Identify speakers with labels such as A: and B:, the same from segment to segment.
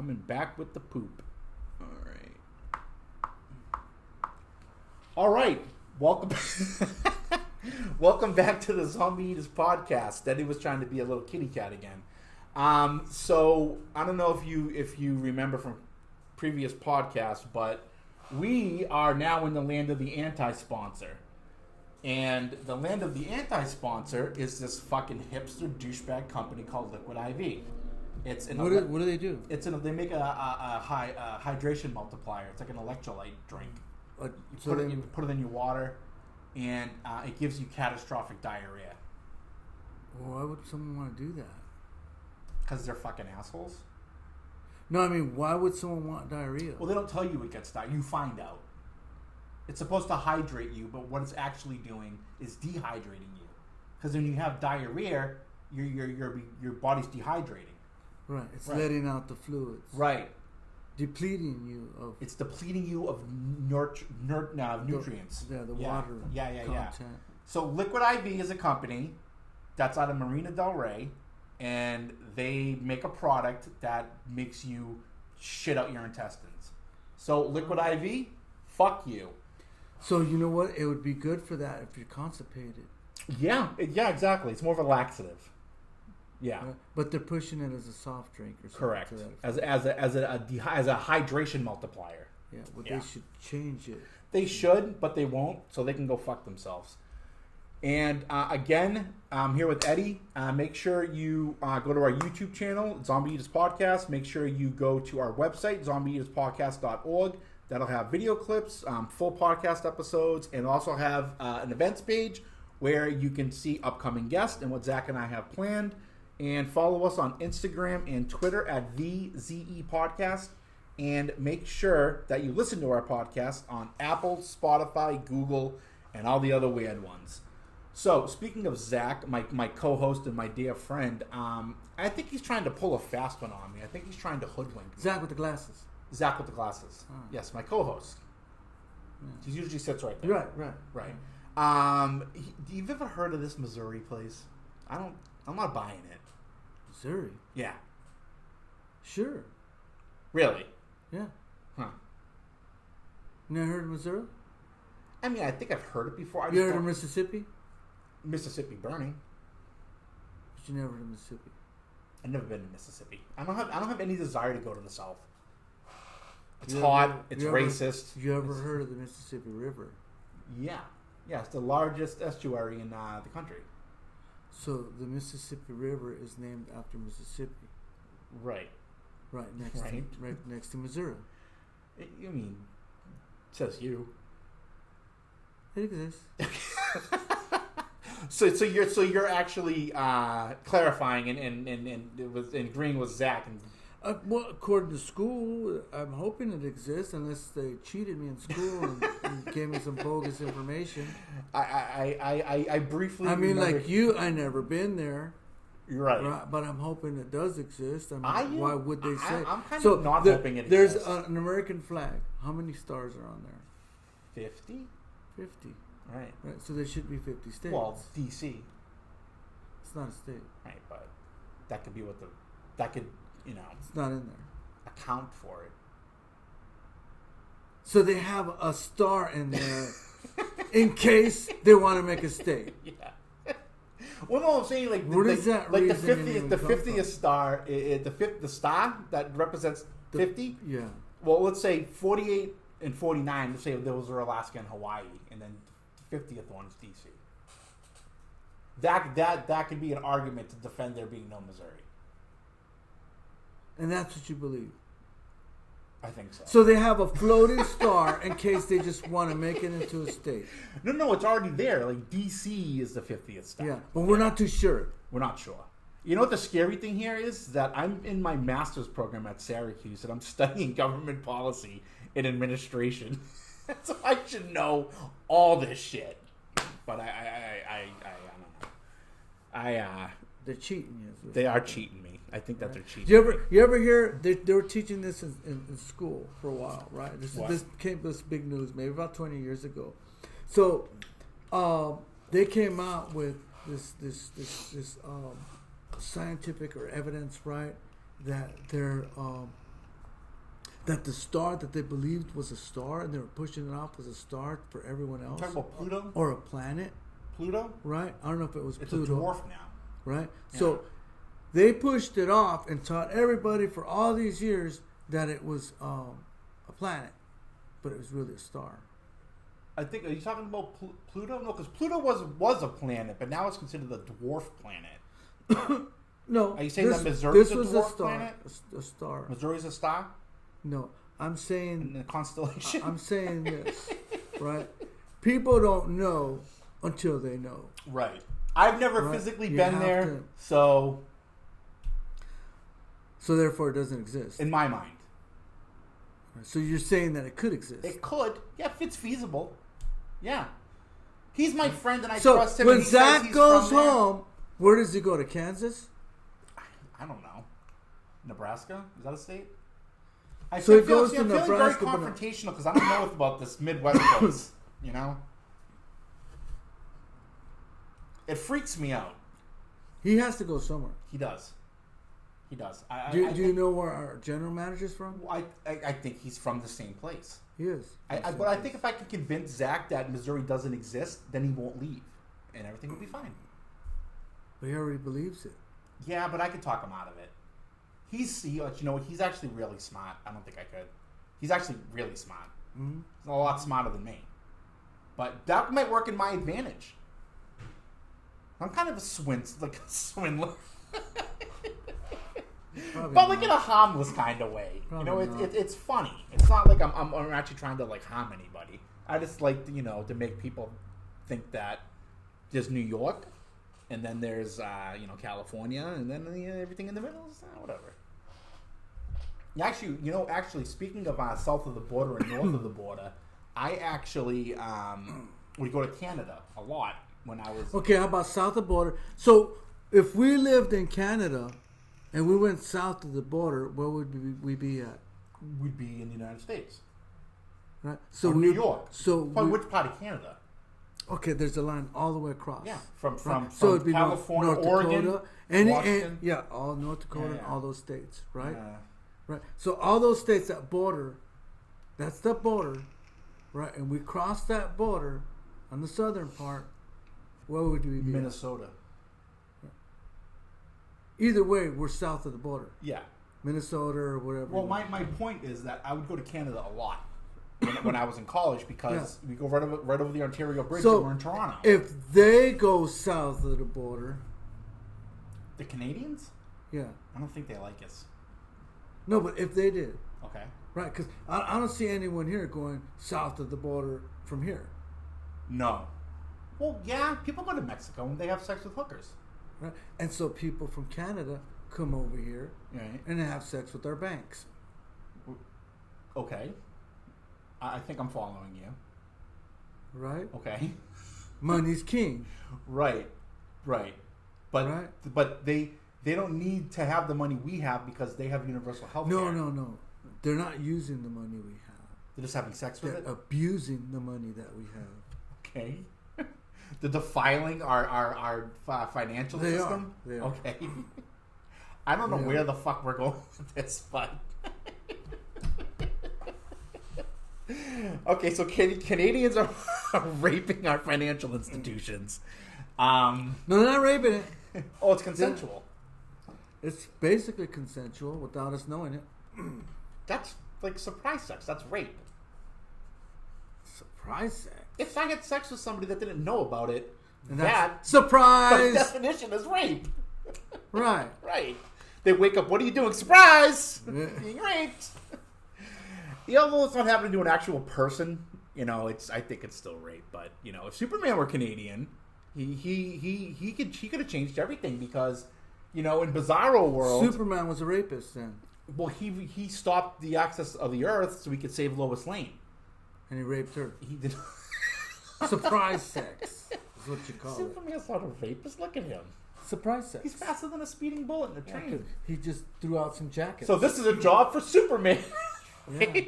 A: coming back with the poop. All right. Welcome. Welcome back to the Zombie Eaters podcast. Eddie was trying to be a little kitty cat again. So I don't know if you remember from previous podcasts, but we are now in the land of the anti-sponsor. And the land of the anti-sponsor is this fucking hipster douchebag company called Liquid IV. It's
B: what do they do?
A: They make a hydration multiplier. It's like an electrolyte drink. You put it in your water, and it gives you catastrophic diarrhea.
B: Well, why would someone want to do that?
A: Because they're fucking assholes.
B: No, I mean, why would someone want diarrhea?
A: Well, they don't tell you it gets diarrhea. You find out. It's supposed to hydrate you, but what it's actually doing is dehydrating you. Because when you have diarrhea, your body's dehydrating.
B: Right. It's letting out the fluids.
A: Right.
B: Depleting you of...
A: It's depleting you of nutrients.
B: The water content.
A: So Liquid IV is a company that's out of Marina Del Rey, and they make a product that makes you shit out your intestines. So Liquid IV, fuck you.
B: So you know what? It would be good for that if you're constipated.
A: Yeah, exactly. It's more of a laxative. Yeah,
B: but they're pushing it as a soft drink or something.
A: Correct. As a hydration multiplier.
B: Yeah, they should change it.
A: They should, but they won't, so they can go fuck themselves. And again, I'm here with Eddie. Make sure you go to our YouTube channel, Zombie Eaters Podcast. Make sure you go to our website, zombieeaterspodcast.org. That'll have video clips, full podcast episodes, and also have an events page where you can see upcoming guests and what Zach and I have planned. And follow us on Instagram and Twitter at the ZE Podcast. And make sure that you listen to our podcast on Apple, Spotify, Google, and all the other weird ones. So, speaking of Zach, my co-host and my dear friend, I think he's trying to pull a fast one on me. I think he's trying to hoodwink me.
B: Zach with the glasses.
A: Zach with the glasses. Oh. Yes, my co-host. Yeah. He usually sits right there. Right. You've ever heard of this Missouri place? I'm not buying it.
B: Missouri?
A: Yeah.
B: Sure.
A: Really?
B: Yeah.
A: Huh.
B: Never heard of Missouri?
A: I mean, I think I've heard it before.
B: You heard of Mississippi?
A: Mississippi Burning.
B: But you never heard of Mississippi?
A: I've never been to Mississippi. I don't have any desire to go to the South. It's hot. It's racist.
B: You ever heard of the Mississippi River?
A: Yeah. Yeah, it's the largest estuary in the country.
B: So the Mississippi River is named after Mississippi.
A: Right.
B: Right next to Missouri.
A: I mean, says you.
B: It exists.
A: So you're actually clarifying and it was agreeing with Zach and.
B: Well, according to school, I'm hoping it exists unless they cheated me in school and gave me some bogus information.
A: I briefly.
B: I mean, like you, I never been there.
A: You're right.
B: But I'm hoping it does exist. I mean, why would they say?
A: I'm kind of not hoping it exists.
B: There's an American flag. How many stars are on there?
A: 50.
B: 50.
A: Right.
B: So there should be 50 states.
A: Well, it's D.C.
B: It's not a state.
A: Right, but that could be
B: it's not in there.
A: Account for it.
B: So they have a star in there in case they want to make a state.
A: Yeah. Well, no, I'm saying like
B: what is that?
A: Like the 50th star, the star that represents 50.
B: Yeah.
A: Well, let's say 48 and 49. Let's say those are Alaska and Hawaii, and then the 50th one is DC. That could be an argument to defend there being no Missouri.
B: And that's what you believe?
A: I think so.
B: So they have a floating star in case they just want to make it into a state.
A: No, it's already there. Like, D.C. is the 50th star.
B: Yeah, but we're not too sure.
A: We're not sure. You know what the scary thing here is? That I'm in my master's program at Syracuse, and I'm studying government policy and administration. So I should know all this shit. But I don't know.
B: They're cheating you.
A: They are cheating me. I think that they're cheating.
B: You ever hear they were teaching this in school for a while, right? This big news maybe about 20 years ago. So they came out with this scientific or evidence, right, that that the star that they believed was a star, and they were pushing it off as a star for everyone else.
A: You're talking about Pluto?
B: Or a planet.
A: Pluto?
B: Right? I don't know if it was
A: It's
B: Pluto.
A: a dwarf now.
B: Right?
A: Yeah.
B: So they pushed it off and taught everybody for all these years that it was a planet, but it was really a star.
A: I think, are you talking about Pluto? No, because Pluto was a planet, but now it's considered a dwarf planet.
B: No.
A: Are you saying that Missouri's
B: this was
A: a dwarf
B: a star,
A: planet?
B: A star.
A: Missouri's a star?
B: No, I'm saying
A: In a constellation?
B: I'm saying this, right? People don't know until they know.
A: Right. I've never
B: Right.
A: physically
B: You
A: been
B: have
A: there,
B: to.
A: so
B: therefore it doesn't exist.
A: in my mind.
B: So you're saying that it could exist.
A: It could. Yeah, if it's feasible. Yeah. He's my friend and I
B: So
A: trust him.
B: when
A: and he says
B: Zach
A: he's
B: goes
A: from there.
B: home, where does he go, to Kansas?
A: I don't know. Nebraska? Is that a state?
B: So he
A: feel-
B: goes to
A: I'm feeling
B: Nebraska,
A: very
B: but not-
A: confrontational because I don't know about this Midwest place. You know? It freaks me out.
B: He has to go somewhere.
A: He does. He does.
B: Do you know where our general manager's from?
A: I think he's from the same place.
B: He is.
A: But I think if I can convince Zach that Missouri doesn't exist, then he won't leave, and everything will be fine.
B: But he already believes it.
A: Yeah, but I could talk him out of it. He's actually really smart. I don't think I could. He's actually really smart.
B: Mm-hmm.
A: He's a lot smarter than me. But that might work in my advantage. I'm kind of a swindler.
B: Probably
A: But like
B: not.
A: in a harmless kind of way.
B: Probably not.
A: It's funny. It's not like I'm actually trying to like harm anybody. I just like to make people think that there's New York, and then there's California, and then everything in the middle is whatever. Actually, speaking of south of the border and north of the border, I actually would go to Canada a lot when I was.
B: Okay, how about south of the border? So if we lived in Canada and we went south of the border, where would we be at?
A: We'd be in the United States.
B: Right. So
A: Or New York.
B: So
A: Which part of Canada?
B: okay, there's a line all the way across.
A: Yeah, from
B: So it'd be
A: California,
B: North
A: Oregon,
B: Dakota,
A: Washington.
B: yeah, all North Dakota,
A: Yeah.
B: and all those states, right?
A: Yeah.
B: Right. So all those states that border, that's the border, right? And we cross that border on the southern part. Where would we be?
A: Minnesota.
B: Either way, we're south of the border.
A: Yeah.
B: Minnesota or whatever.
A: Well, my point is that I would go to Canada a lot when I was in college because we go right over the Ontario Bridge and we're in Toronto.
B: If they go south of the border,
A: The Canadians?
B: yeah.
A: I don't think they like us.
B: No, but if they did,
A: Okay.
B: right? Because I don't see anyone here going south of the border from here,
A: No. Well, yeah, people go to Mexico and they have sex with hookers.
B: right? And so people from Canada come over here
A: Right.
B: and have sex with our banks.
A: Okay. I think I'm following you.
B: Right?
A: Okay.
B: Money's king.
A: Right. But
B: Right.
A: but they don't need to have the money we have because they have universal health care.
B: No. They're not using the money we have.
A: They're just having sex with
B: They're
A: it.
B: abusing the money that we have.
A: Okay. They're defiling our financial
B: They
A: system.
B: are. They are.
A: Okay. I don't know
B: They
A: where
B: are.
A: the fuck we're going with this, but okay. So Canadians are raping our financial institutions.
B: No, they're not raping it.
A: Oh, it's consensual.
B: It's basically consensual without us knowing it.
A: That's like surprise sex. That's rape.
B: Surprise sex.
A: If I had sex with somebody that didn't know about it,
B: And
A: that
B: that's surprise.
A: by definition is rape.
B: Right.
A: Right. They wake up. What are you doing? Surprise!
B: Yeah.
A: Being raped. Although it's not happening to an actual person, I think it's still rape. But if Superman were Canadian, he could have changed everything because, in Bizarro world,
B: Superman was a rapist then.
A: well, he stopped the access of the Earth so he could save Lois Lane.
B: And he raped her.
A: He did.
B: Surprise sex is what you call it.
A: Superman's not a rapist. Look at him.
B: Surprise sex.
A: He's faster than a speeding bullet in a
B: Yeah,
A: train.
B: 'cause he just threw out some jackets.
A: So this is a job for Superman.
B: Yeah.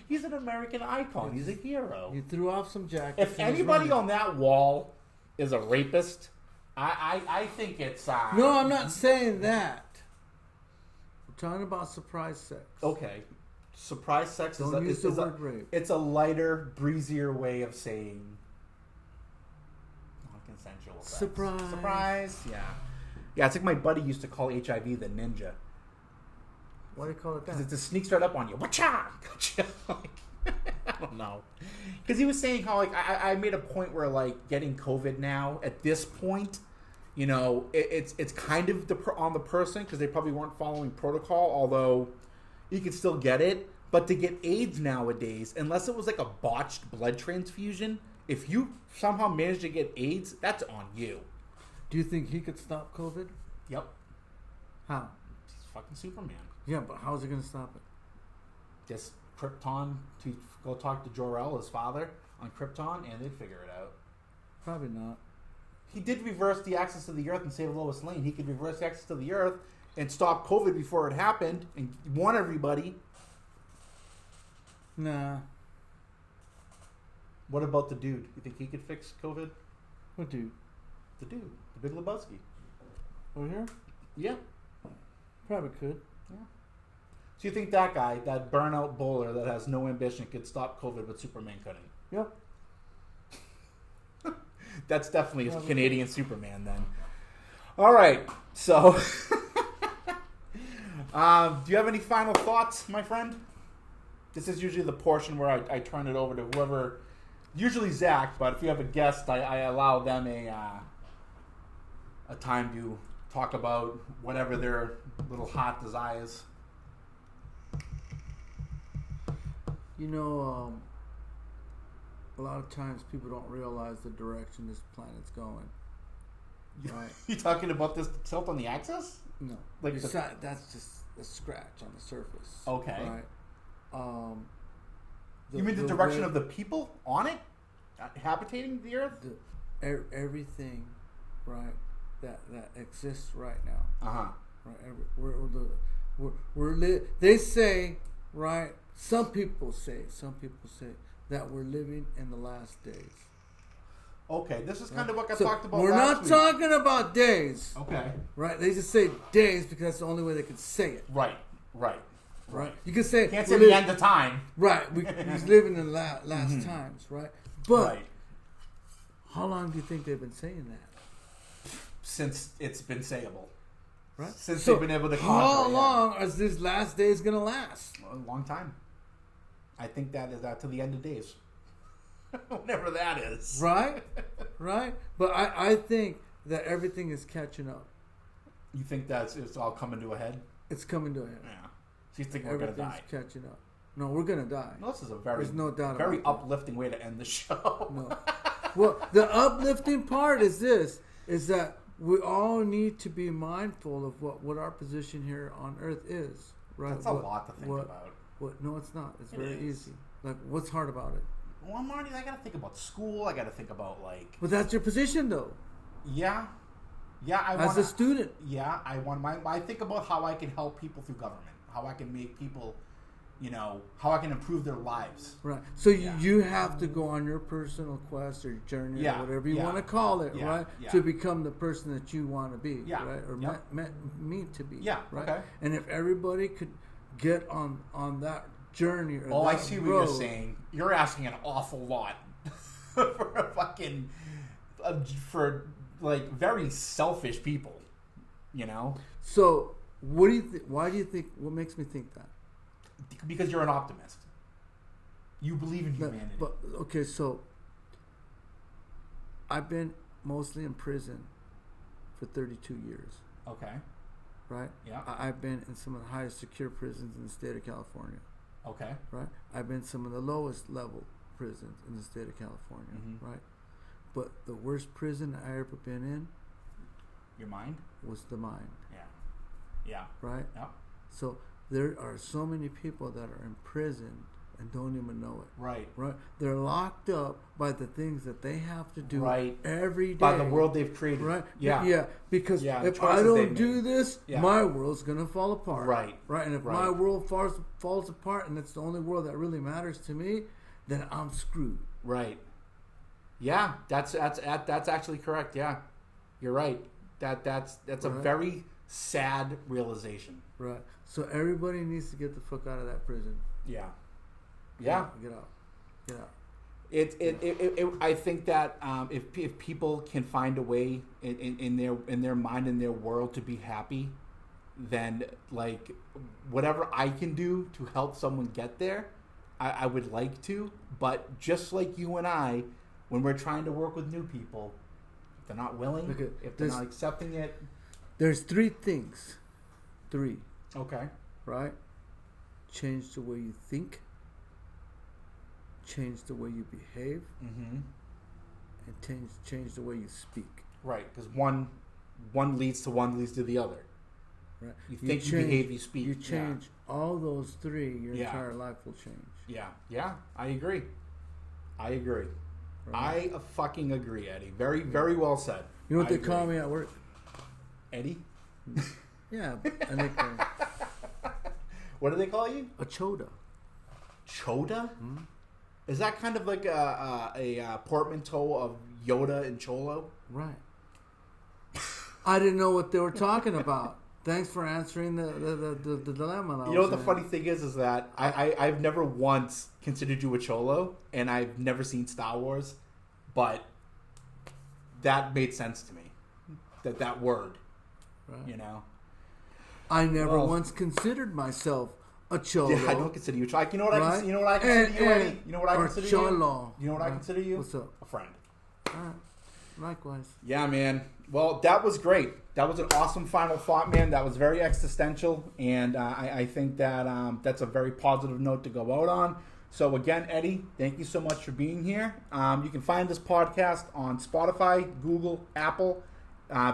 A: He's an American icon. He's a hero.
B: He threw off some jackets.
A: If
B: and was
A: anybody
B: running.
A: on that wall is a rapist, I think it's.
B: No, I'm not saying that. I'm talking about surprise sex.
A: Okay. Surprise sex
B: Don't use the word rape.
A: It's a lighter, breezier way of saying non-consensual sex. Surprise. Yeah. Yeah, it's like my buddy used to call HIV the ninja.
B: Why do you call it that?
A: Because it just sneaks right up on you. Whatcha? I don't know. Because he was saying how, like, I made a point where, like, getting COVID now, at this point, you know, it's kind of on the person because they probably weren't following protocol, although you can still get it. But to get AIDS nowadays, unless it was like a botched blood transfusion, if you somehow manage to get AIDS, that's on you.
B: Do you think he could stop COVID?
A: Yep.
B: How?
A: He's fucking Superman.
B: Yeah, but how is he going to stop it?
A: Just Krypton to go talk to Jor-El, his father, on Krypton, and they'd figure it out.
B: Probably not.
A: He did reverse the axis of the Earth and save Lois Lane. He could reverse the axis of the Earth and stop COVID before it happened and warn everybody.
B: Nah.
A: What about the dude? You think he could fix COVID?
B: What dude?
A: The dude. The Big Lebowski.
B: Over here?
A: Yeah.
B: Probably could.
A: Yeah. So you think that guy, that burnout bowler that has no ambition, could stop COVID, but Superman couldn't?
B: Yep.
A: That's definitely a Canadian Superman then. All right. So, do you have any final thoughts, my friend? This is usually the portion where I turn it over to whoever, usually Zach, but if you have a guest, I allow them a time to talk about whatever their little hot desires.
B: You know, a lot of times people don't realize the direction this planet's going. Right?
A: You talking about this tilt on the axis?
B: No.
A: Like
B: that's just a scratch on the surface.
A: Okay.
B: Right?
A: You mean the direction of the people on it? Habitating the Earth?
B: Everything, right, that exists right now.
A: Uh-huh.
B: Right? They say, right, some people say that we're living in the last days.
A: Okay, this is kind of what I
B: So
A: talked about
B: we're
A: last
B: not
A: week.
B: talking about days.
A: Okay.
B: Right? They just say days because that's the only way they can say it.
A: Right.
B: You can say
A: Can't say the end of time.
B: Right. We're living in the last times, right? But how long do you think they've been saying that?
A: Since it's been sayable.
B: Right?
A: Since
B: So
A: they've been able to conquer.
B: how long is this last days going to last?
A: A long time. I think that is to the end of days. Whenever that is.
B: Right? Right? But I think that everything is catching up.
A: You think it's all coming to a head?
B: It's coming to a head.
A: Yeah. So you think we're going to die?
B: Everything's catching up. No, we're going to die.
A: No, this is a very,
B: There's no doubt
A: very
B: about that.
A: uplifting way to end the show.
B: No. Well, the uplifting part is that we all need to be mindful of what our position here on Earth is. Right?
A: That's a lot to think about.
B: No, it's not. It's very easy. Like, what's hard about it?
A: Well, Marty, I got to think about school. I got to think about, like...
B: But that's your position, though.
A: Yeah. Yeah,
B: As a student.
A: Yeah, I think about how I can help people through government. How I can make people, how I can improve their lives.
B: Right. So you have to go on your personal quest or journey or whatever you want to call it, right? Yeah. To become the person that you want to be, right? Or meant to be. Yeah. Right. Okay. And if everybody could get on that journey or that
A: I see what you're saying. You're asking an awful lot for a fucking for like very selfish people,
B: So what do you think? Why do you think? What makes me think that?
A: Because you're an optimist. You believe in humanity.
B: But okay, so I've been mostly in prison for 32 years.
A: Okay.
B: Right?
A: Yeah.
B: I've been in some of the highest secure prisons in the state of California.
A: Okay.
B: Right? I've been in some of the lowest level prisons in the state of California.
A: Mm-hmm.
B: Right? But the worst prison I ever been in,
A: your mind,
B: was the mind.
A: Yeah.
B: Right?
A: Yeah.
B: So there are so many people that are in prison and don't even know it.
A: Right.
B: Right. They're locked up by the things that they have to do every day.
A: By the world they've created.
B: Right.
A: Yeah.
B: Yeah. Because if I don't do this, my world's gonna fall apart.
A: Right.
B: Right. And if my world falls apart and it's the only world that really matters to me, then I'm screwed.
A: Right. Yeah. That's actually correct. Yeah. You're right. That's a very sad realization.
B: Right. So everybody needs to get the fuck out of that prison.
A: Yeah.
B: Get out. Get out. Get out.
A: I think that if people can find a way in their mind, in their world, to be happy, then like whatever I can do to help someone get there, I would like to. But just like you and I, when we're trying to work with new people, if they're not willing, if they're not accepting it,
B: there's 3 things. 3.
A: Okay.
B: Right? Change the way you think. Change the way you behave.
A: Mm-hmm.
B: And change the way you speak.
A: Right, because one leads to the other.
B: Right.
A: You think, you behave, you speak.
B: You change all those 3, your entire life will change.
A: Yeah, I agree. Right. I fucking agree, Eddie. Very, very well said.
B: You know what they call me at work?
A: Eddie?
B: Yeah, a nickname.
A: What do they call you?
B: A Choda.
A: Choda?
B: Mm-hmm.
A: Is that kind of like a portmanteau of Yoda and Cholo?
B: Right. I didn't know what they were talking about. Thanks for answering the dilemma.
A: You know what the funny thing is that I've never once considered you a Cholo, and I've never seen Star Wars, but that made sense to me. That word, right. You know.
B: I never once considered myself a Cholo.
A: Yeah, I don't consider you. Like, you know what I consider you, Eddie? You know what I consider
B: Cholo.
A: You know what I consider you?
B: What's up?
A: A friend.
B: All right. Likewise.
A: Yeah, man. Well, that was great. That was an awesome final thought, man. That was very existential, and I think that that's a very positive note to go out on. So again, Eddie, thank you so much for being here. You can find this podcast on Spotify, Google, Apple.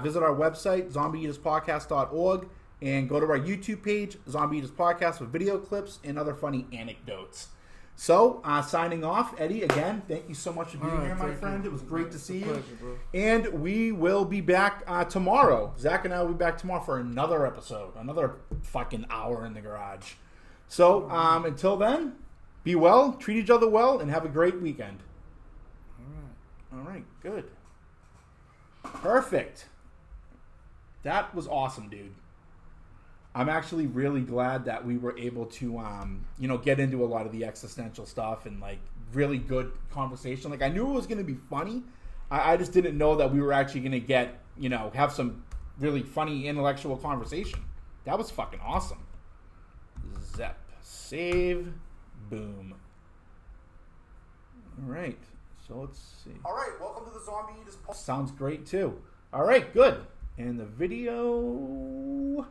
A: Visit our website, zombieeaterspodcast.org, and go to our YouTube page, Zombie Eaters Podcast, with video clips and other funny anecdotes. So, signing off, Eddie, again, thank you so much for being here, my friend. It was great to see you.
B: Pleasure, bro.
A: And we will be back tomorrow. Zach and I will be back tomorrow for another episode, another fucking hour in the garage. So, until then, be well, treat each other well, and have a great weekend. All right, good. Perfect. That was awesome, dude. I'm actually really glad that we were able to, get into a lot of the existential stuff and like really good conversation. Like I knew it was going to be funny. I just didn't know that we were actually going to get, have some really funny intellectual conversation. That was fucking awesome. Zep, save, boom. All right. So let's see. All right. Welcome to the Zombie Eaters. Sounds great too. All right. Good. And the video.